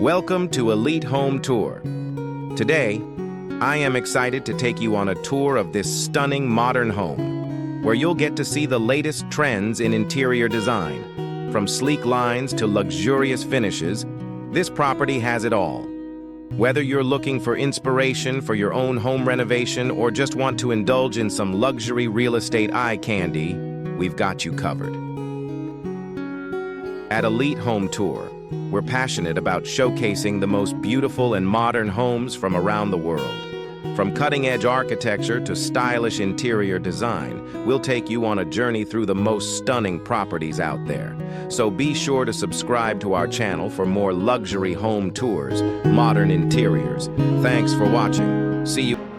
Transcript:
Welcome to Elite Home Tour. Today, I am excited to take you on a tour of this stunning modern home, where you'll get to see the latest trends in interior design. From sleek lines to luxurious finishes, this property has it all. Whether you're looking for inspiration for your own home renovation or just want to indulge in some luxury real estate eye candy, we've got you covered. At Elite Home Tour, we're passionate about showcasing the most beautiful and modern homes from around the world. From cutting-edge architecture to stylish interior design, we'll take you on a journey through the most stunning properties out there. So be sure to subscribe to our channel for more luxury home tours, modern interiors. Thanks for watching. See you.